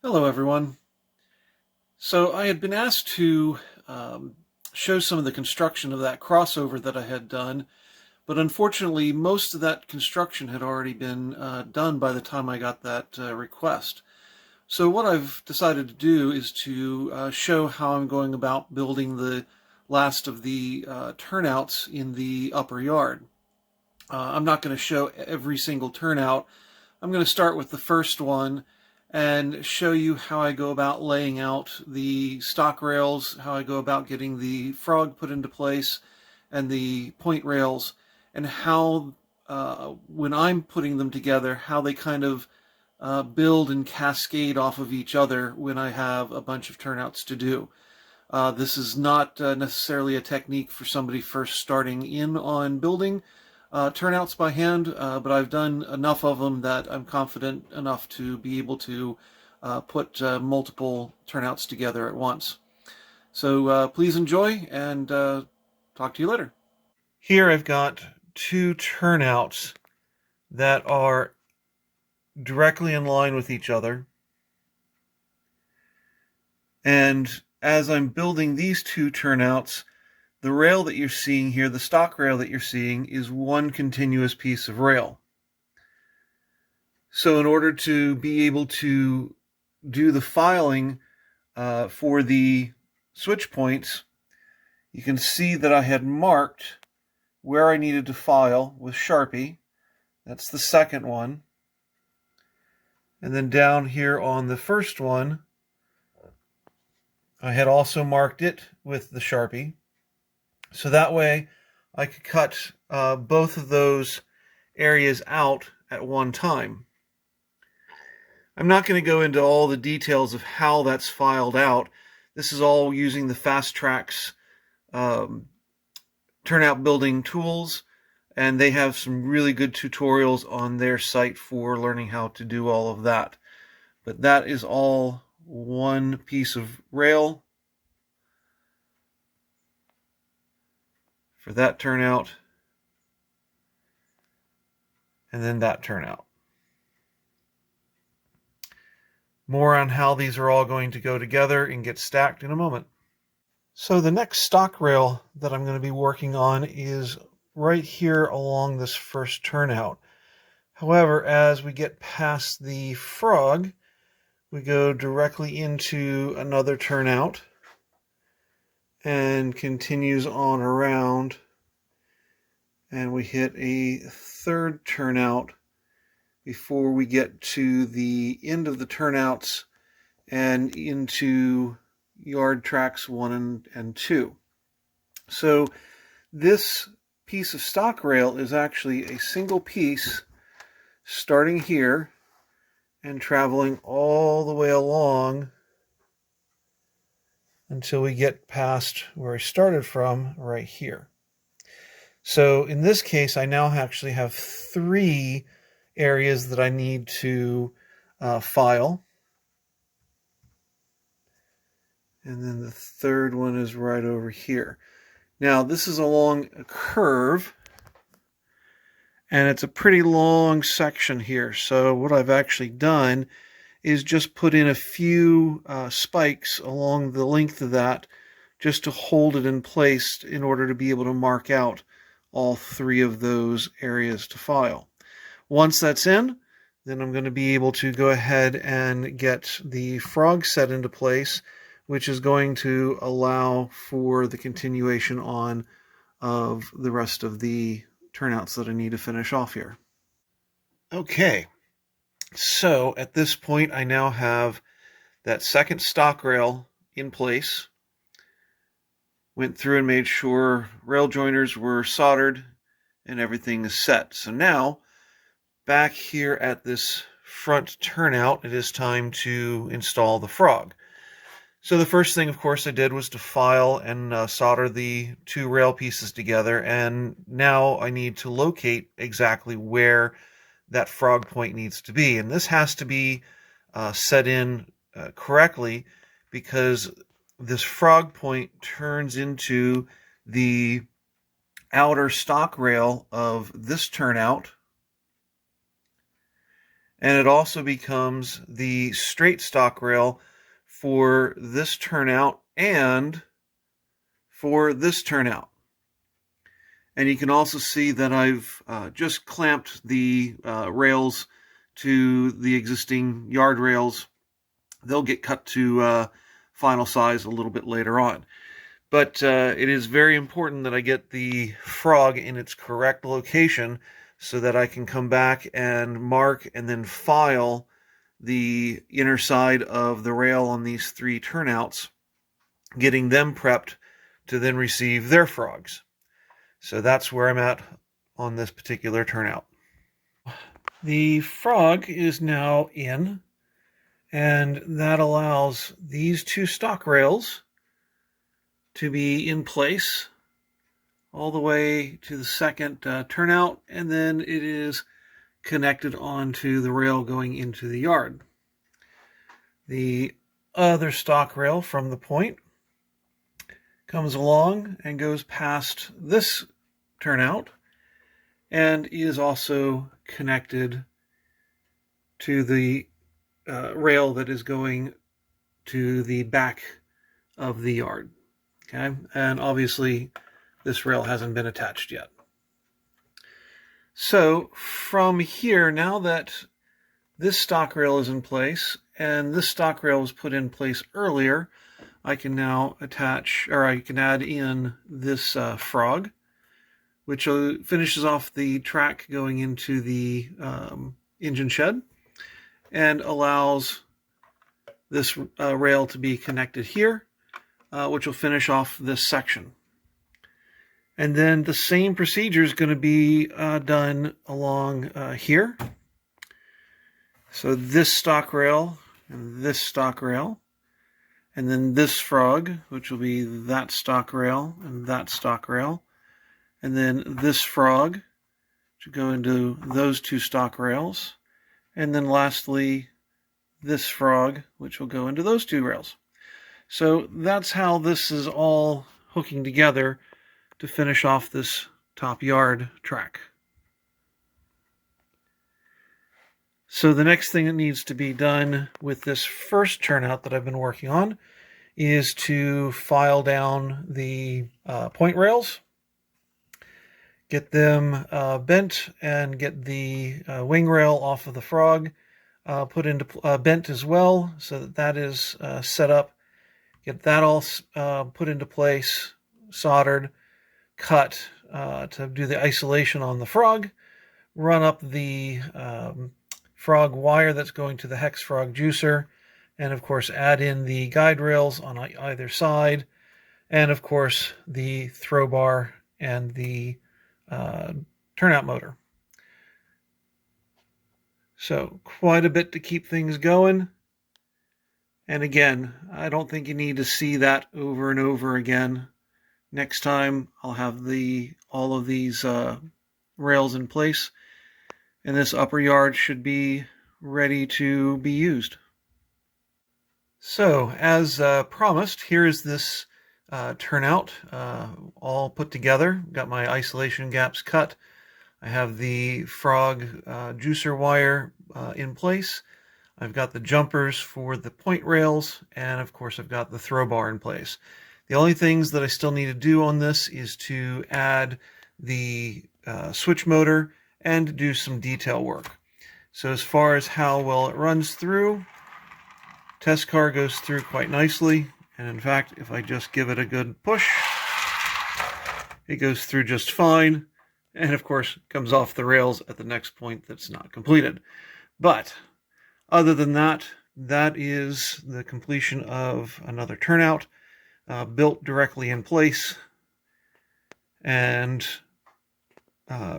Hello, everyone. So I had been asked to um, show some of the construction of that crossover that I had done, but unfortunately, most of that construction had already been done by the time I got that request. So what I've decided to do is to show how I'm going about building the last of the turnouts in the upper yard. I'm not going to show every single turnout. I'm going to start with the first one and show you how I go about laying out the stock rails, how I go about getting the frog put into place and the point rails, and how, when I'm putting them together, how they kind of build and cascade off of each other when I have a bunch of turnouts to do. This is not necessarily a technique for somebody first starting in on building turnouts by hand, but I've done enough of them that I'm confident enough to be able to put multiple turnouts together at once. So please enjoy and talk to you later. Here I've got two turnouts that are directly in line with each other. And as I'm building these two turnouts, the rail that you're seeing here, the stock rail that you're seeing, is one continuous piece of rail. So in order to be able to do the filing for the switch points, you can see that I had marked where I needed to file with Sharpie. That's the second one. And then down here on the first one, I had also marked it with the Sharpie. So that way I could cut both of those areas out at one time. I'm not going to go into all the details of how that's filed out. This is all using the Fast Tracks turnout building tools, and they have some really good tutorials on their site for learning how to do all of that. But that is all one piece of rail for that turnout, and then that turnout. More on how these are all going to go together and get stacked in a moment. So the next stock rail that I'm going to be working on is right here along this first turnout. However, as we get past the frog, we go directly into another turnout and continues on around, and we hit a third turnout before we get to the end of the turnouts and into yard tracks 1 and 2. So this piece of stock rail is actually a single piece starting here and traveling all the way along until we get past where I started from right here. So in this case, I now actually have 3 areas that I need to file. And then the third one is right over here. Now, this is along a curve, and it's a pretty long section here. So what I've actually done is just put in a few spikes along the length of that just to hold it in place in order to be able to mark out all 3 of those areas to file. Once that's in, then I'm going to be able to go ahead and get the frog set into place, which is going to allow for the continuation on of the rest of the turnouts that I need to finish off here. Okay, so at this point I now have that second stock rail in place. Went through and made sure rail joiners were soldered and everything is set. So now, back here at this front turnout, it is time to install the frog. So the first thing, of course, I did was to file and solder the 2 rail pieces together, and now I need to locate exactly where that frog point needs to be. And this has to be set in correctly, because this frog point turns into the outer stock rail of this turnout, And it also becomes the straight stock rail for this turnout and for this turnout. And you can also see that I've just clamped the rails to the existing yard rails. They'll get cut to final size a little bit later on. But it is very important that I get the frog in its correct location so that I can come back and mark and then file the inner side of the rail on these 3 turnouts, getting them prepped to then receive their frogs. So that's where I'm at on this particular turnout. The frog is now in, and that allows these 2 stock rails to be in place all the way to the second turnout, and then it is connected onto the rail going into the yard. The other stock rail from the point comes along and goes past this turnout and is also connected to the rail that is going to the back of the yard. Okay, and obviously this rail hasn't been attached yet. So from here, now that this stock rail is in place and this stock rail was put in place earlier, I can now attach, or I can add in this frog, which finishes off the track going into the engine shed and allows this rail to be connected here, which will finish off this section. And then the same procedure is going to be done along here. So this stock rail and this stock rail, and then this frog, which will be that stock rail and that stock rail, and then this frog to go into those 2 stock rails, and then lastly this frog, which will go into those 2 rails. So that's how this is all hooking together to finish off this top yard track. So the next thing that needs to be done with this first turnout that I've been working on is to file down the point rails, get them bent, and get the wing rail off of the frog put into bent as well, so that that is set up. Get that all put into place, soldered, cut to do the isolation on the frog, run up the frog wire that's going to the hex frog juicer, and of course add in the guide rails on either side, and of course the throw bar and the turnout motor. So quite a bit to keep things going. And again, I don't think you need to see that over and over again. Next time I'll have all of these rails in place, and this upper yard should be ready to be used. So as promised, here is this turnout all put together. Got my isolation gaps cut. I have the frog juicer wire in place. I've got the jumpers for the point rails, and of course I've got the throw bar in place. The only things that I still need to do on this is to add the switch motor and do some detail work. So as far as how well it runs through, test car goes through quite nicely, and in fact if I just give it a good push, it goes through just fine, and of course comes off the rails at the next point that's not completed. But other than that, that is the completion of another turnout, built directly in place and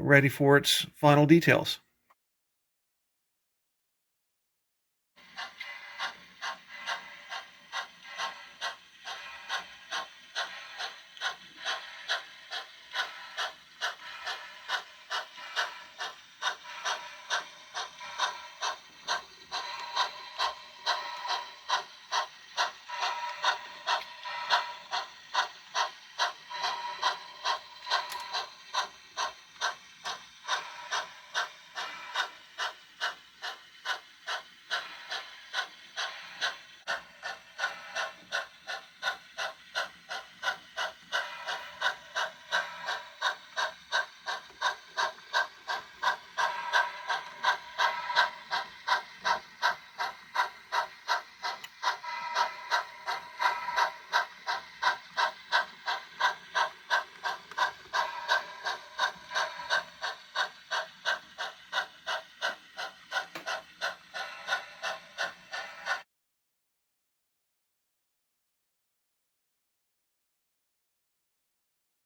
ready for its final details.